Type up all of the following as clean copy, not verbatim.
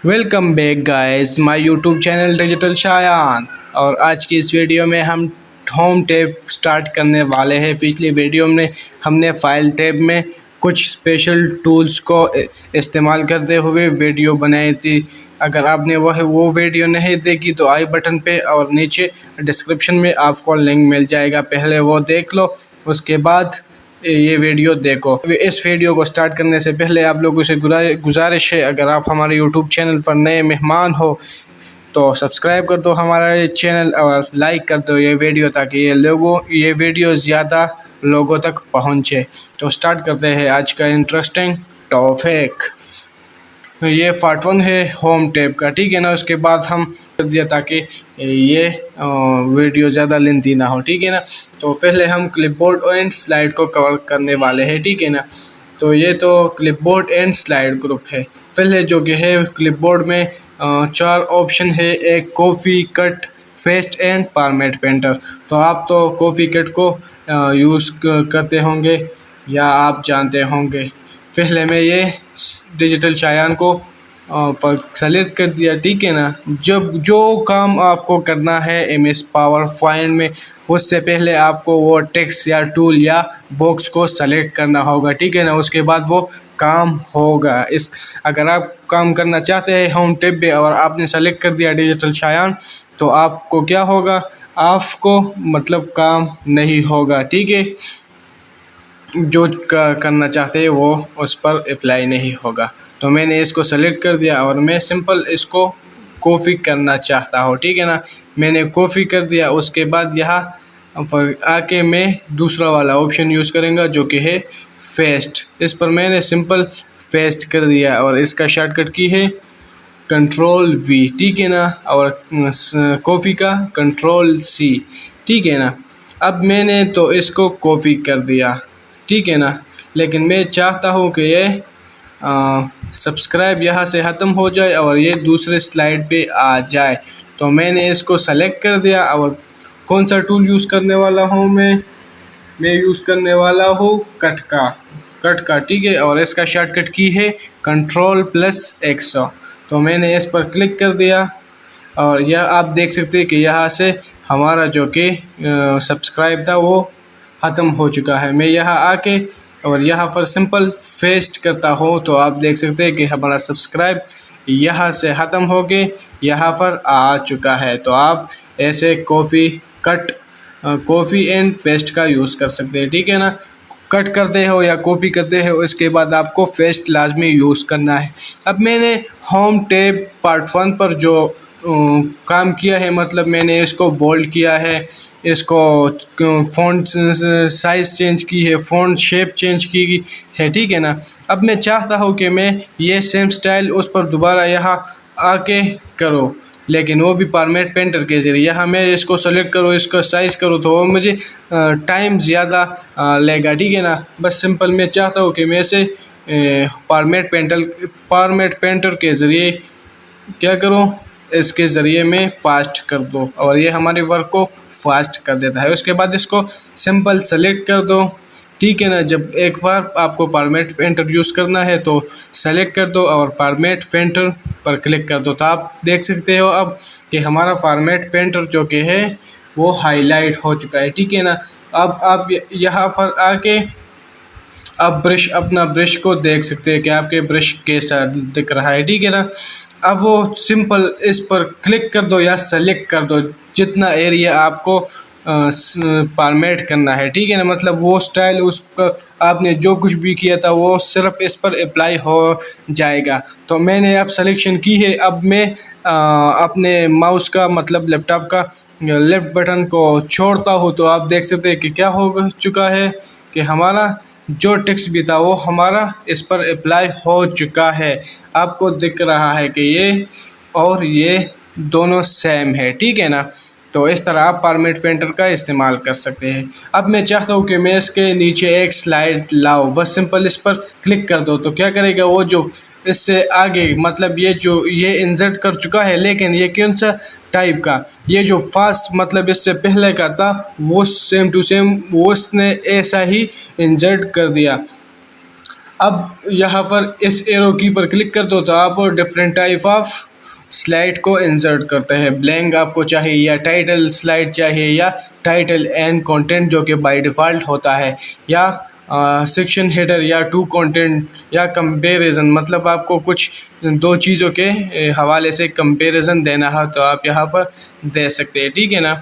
Welcome back guys my YouTube channel digital Shayan. और आज की इस वीडियो में हम होम टैब स्टार्ट करने वाले हैं। पिछली वीडियो में हमने फाइल टैब में कुछ स्पेशल टूल्स को इस्तेमाल करते हुए वीडियो बनाई थी। अगर आपने वो वीडियो नहीं देखी तो आई बटन पे और नीचे डिस्क्रिप्शन में आपको लिंक मिल जाएगा, पहले वो देख लो, उसके बाद ये वीडियो देखो। इस वीडियो को स्टार्ट करने से पहले आप लोगों से गुजारिश है, अगर आप हमारे यूट्यूब चैनल पर नए मेहमान हो तो सब्सक्राइब कर दो हमारा ये चैनल और लाइक कर दो ये वीडियो, ताकि ये वीडियो ज़्यादा लोगों तक पहुँचे। तो स्टार्ट करते हैं आज का इंटरेस्टिंग टॉपिक। ये पार्ट 1 है होम टैब का, ठीक है ना। उसके बाद हम कर दिया ताकि ये वीडियो ज़्यादा लेंथी ना हो, ठीक है ना। तो पहले हम क्लिपबोर्ड एंड स्लाइड को कवर करने वाले हैं, ठीक है ना। तो ये तो क्लिपबोर्ड एंड स्लाइड ग्रुप है। पहले जो कि है क्लिपबोर्ड में 4 ऑप्शन है, एक coffee cut, fest and format painter. तो आप तो कॉफ़ी कट को यूज़ करते होंगे या आप जानते होंगे। पहले मैं ये डिजिटल शायान को पर सेलेक्ट कर दिया, ठीक है ना। जब जो काम आपको करना है MS पावर पॉइंट में, उससे पहले आपको वो टेक्स्ट या टूल या बॉक्स को सेलेक्ट करना होगा, ठीक है ना। उसके बाद वो काम होगा। अगर आप काम करना चाहते हैं होम टैब पे और आपने सेलेक्ट कर दिया डिजिटल शायान, तो आपको क्या होगा, आपको मतलब काम नहीं होगा, ठीक है। जो करना चाहते हैं वो उस पर अप्लाई नहीं होगा। तो मैंने इसको सेलेक्ट कर दिया और मैं सिंपल इसको कॉपी करना चाहता हूँ, ठीक है ना। मैंने कॉपी कर दिया। उसके बाद यहाँ पर आके मैं दूसरा वाला ऑप्शन यूज़ करूँगा जो कि है पेस्ट। इस पर मैंने सिंपल पेस्ट कर दिया और इसका शॉर्टकट की है Ctrl+V, ठीक है ना। और कॉपी का Ctrl+C, ठीक है ना। अब मैंने तो इसको कॉपी कर दिया, ठीक है ना। लेकिन मैं चाहता हूँ कि ये सब्सक्राइब यहाँ से ख़त्म हो जाए और ये दूसरे स्लाइड पे आ जाए। तो मैंने इसको सेलेक्ट कर दिया। और कौन सा टूल यूज़ करने वाला हूँ मैं यूज़ करने वाला हूँ कट का, ठीक है। और इसका शॉर्टकट की है Ctrl+X। तो मैंने इस पर क्लिक कर दिया और यह आप देख सकते हैं कि यहाँ से हमारा जो कि सब्सक्राइब था वो ख़त्म हो चुका है। मैं यहाँ आके और यहाँ पर सिंपल पेस्ट करता हूँ तो आप देख सकते हैं कि हमारा सब्सक्राइब यहाँ से ख़त्म हो के यहाँ पर आ चुका है। तो आप ऐसे कॉपी एंड पेस्ट का यूज़ कर सकते हैं, ठीक है ना। कट करते हो या कॉपी करते हो, इसके बाद आपको पेस्ट लाजमी यूज़ करना है। अब मैंने होम टैब पार्ट 1 पर जो काम किया है, मतलब मैंने इसको बोल्ड किया है, इसको फ़ॉन्ट साइज़ चेंज की है, फ़ॉन्ट शेप चेंज की है, ठीक है ना। अब मैं चाहता हूँ कि मैं ये सेम स्टाइल उस पर दोबारा यहाँ आके करो, लेकिन वो भी फॉर्मेट पेंटर के ज़रिए। यहाँ मैं इसको सेलेक्ट करूँ, इसको साइज़ करूँ, तो वो मुझे टाइम ज़्यादा लेगा, ठीक है ना। बस सिंपल मैं चाहता हूँ कि मैं इसे फॉर्मेट पेंटर के ज़रिए क्या करूँ, इसके ज़रिए मैं फास्ट कर दूँ और ये हमारे वर्क को फास्ट कर देता है। उसके बाद इसको सिंपल सेलेक्ट कर दो, ठीक है ना। जब एक बार आपको फॉर्मेट पेंटर यूज़ करना है तो सेलेक्ट कर दो और फॉर्मेट पेंटर पर क्लिक कर दो। तो आप देख सकते हो अब कि हमारा फॉर्मेट पेंटर जो कि है वो हाईलाइट हो चुका है, ठीक है ना। अब आप यहाँ पर आके आप अपना ब्रश को देख सकते हैं कि आपके ब्रश कैसा दिख रहा है, ठीक है ना। अब वो सिंपल इस पर क्लिक कर दो या सेलेक्ट कर दो जितना एरिया आपको फॉर्मेट करना है, ठीक है ना। मतलब वो स्टाइल उस पर आपने जो कुछ भी किया था वो सिर्फ इस पर अप्लाई हो जाएगा। तो मैंने अब सिलेक्शन की है। अब मैं अपने माउस का मतलब लैपटॉप का लेफ़्ट बटन को छोड़ता हूँ तो आप देख सकते हैं कि क्या हो चुका है कि हमारा जो टेक्स्ट भी था वो हमारा इस पर अप्लाई हो चुका है। आपको दिख रहा है कि ये और ये दोनों सेम है, ठीक है ना। तो इस तरह आप फॉर्मेट पेंटर का इस्तेमाल कर सकते हैं। अब मैं चाहता हूँ कि मैं इसके नीचे एक स्लाइड लाऊं, बस सिंपल इस पर क्लिक कर दो तो क्या करेगा, वो जो इससे आगे मतलब ये इंसर्ट कर चुका है, लेकिन ये कौन सा टाइप का, ये जो फास्ट मतलब इससे पहले का था वो सेम टू सेम वो उसने ऐसा ही इंसर्ट कर दिया। अब यहाँ पर इस एरो की पर क्लिक कर दो तो आप डिफरेंट टाइप ऑफ स्लाइड को इंसर्ट करते हैं। ब्लैंक आपको चाहिए या टाइटल स्लाइड चाहिए या टाइटल एंड कंटेंट जो कि बाय डिफ़ॉल्ट होता है, या सेक्शन हेडर या टू कंटेंट या कंपैरिजन, मतलब आपको कुछ दो चीज़ों के हवाले से कंपैरिजन देना है तो आप यहाँ पर दे सकते हैं, ठीक है ना।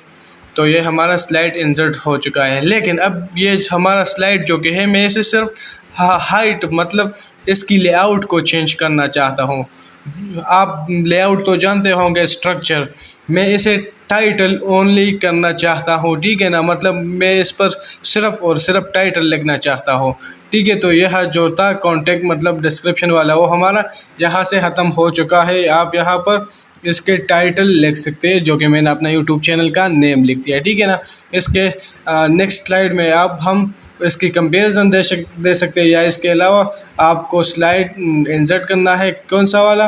तो ये हमारा स्लाइड इंसर्ट हो चुका है। लेकिन अब ये हमारा स्लाइड जो कि है, मैं इसे सिर्फ हाइट मतलब इसकी लेआउट को चेंज करना चाहता हूँ। आप लेआउट तो जानते होंगे स्ट्रक्चर, मैं इसे टाइटल ओनली करना चाहता हूँ, ठीक है ना। मतलब मैं इस पर सिर्फ और सिर्फ टाइटल लिखना चाहता हूँ, ठीक है। तो यह जो था कॉन्टेक्ट मतलब डिस्क्रिप्शन वाला, वो हमारा यहाँ से ख़त्म हो चुका है। आप यहाँ पर इसके टाइटल लिख सकते हैं, जो कि मैंने अपना यूट्यूब चैनल का नेम लिख दिया, ठीक है ना। इसके नेक्स्ट स्लाइड में आप हम इसकी कंपैरिजन दे सकते हैं, या इसके अलावा आपको स्लाइड इंसर्ट करना है कौन सा वाला,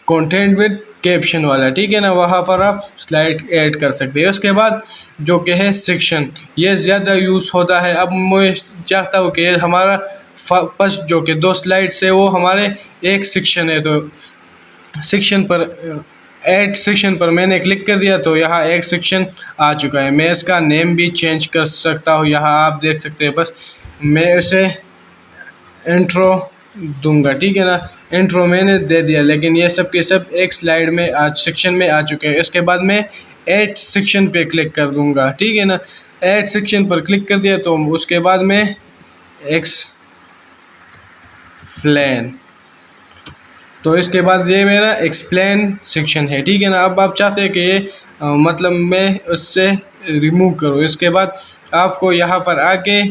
कंटेंट विद कैप्शन वाला, ठीक है ना। वहाँ पर आप स्लाइड ऐड कर सकते हैं। उसके बाद जो कि है सेक्शन, ये ज़्यादा यूज़ होता है। अब मैं चाहता हूँ कि हमारा फर्स्ट जो कि दो स्लाइड से वो हमारे एक सेक्शन है, तो सेक्शन पर ऐड सेक्शन पर मैंने क्लिक कर दिया तो यहाँ एक सेक्शन आ चुका है। मैं इसका नेम भी चेंज कर सकता हूँ, यहाँ आप देख सकते हैं। बस मैं इसे इंट्रो दूंगा, ठीक है ना। इंट्रो मैंने दे दिया, लेकिन ये सब के सब एक स्लाइड में आज सेक्शन में आ चुके हैं। इसके बाद मैं ऐड सेक्शन पे क्लिक कर दूंगा, ठीक है ना। ऐड सेक्शन पर क्लिक कर दिया तो उसके बाद मैं एक्सप्लेन, तो इसके बाद ये मेरा एक्सप्लेन सेक्शन है, ठीक है ना। अब आप चाहते हैं कि ये मतलब मैं उससे रिमूव करूँ। इसके बाद आपको यहाँ पर आके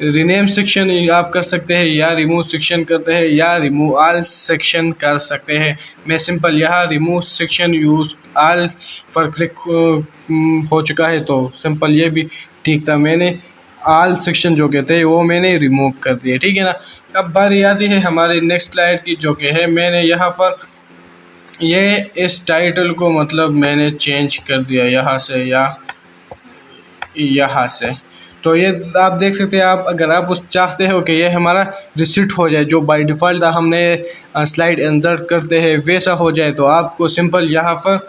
रीनेम सेक्शन आप कर सकते हैं, या रिमूव सेक्शन करते हैं, या रिमूव ऑल सेक्शन कर सकते हैं। मैं सिंपल यहाँ रिमूव सेक्शन यूज़ ऑल पर क्लिक हो चुका है, तो सिंपल ये भी ठीक था। मैंने ऑल सेक्शन जो कहते हैं वो मैंने रिमूव कर दिए, ठीक है ना। अब बारी आती है हमारी नेक्स्ट स्लाइड की, जो कि है मैंने यहाँ पर ये इस टाइटल को मतलब मैंने चेंज कर दिया यहाँ से या यहाँ से। तो ये आप देख सकते हैं। आप अगर आप उस चाहते हो कि ये हमारा रिसीट हो जाए, जो बाय डिफ़ॉल्ट हमने स्लाइड इंसर्ट करते हैं वैसा हो जाए, तो आपको सिंपल यहाँ पर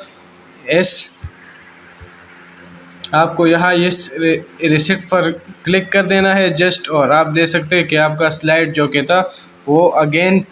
आपको यहाँ इस रिसीट पर क्लिक कर देना है जस्ट, और आप देख सकते हैं कि आपका स्लाइड जो कि था वो अगेन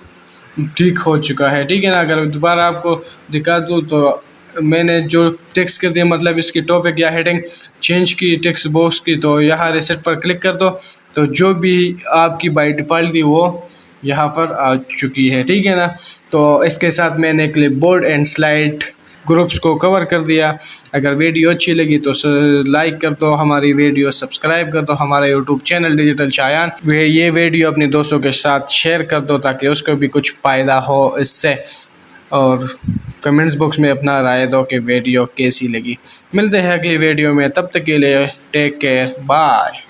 ठीक हो चुका है, ठीक है ना। अगर दोबारा आपको दिखा दूँ तो मैंने जो टेक्स्ट कर दिया, मतलब इसकी टॉपिक या हेडिंग चेंज की टेक्स्ट बॉक्स की, तो यहाँ रिसेट पर क्लिक कर दो तो जो भी आपकी बाय डिफ़ॉल्ट थी वो यहाँ पर आ चुकी है, ठीक है ना। तो इसके साथ मैंने क्लिपबोर्ड एंड स्लाइड ग्रुप्स को कवर कर दिया। अगर वीडियो अच्छी लगी तो लाइक कर दो, हमारी वीडियो सब्सक्राइब कर दो, हमारा यूट्यूब चैनल डिजिटल शायान, ये वीडियो अपने दोस्तों के साथ शेयर कर दो ताकि उसको भी कुछ फ़ायदा हो इससे, और कमेंट्स बॉक्स में अपना राय दो कि वीडियो कैसी लगी। मिलते हैं अगली वीडियो में, तब तक के लिए टेक केयर, बाय।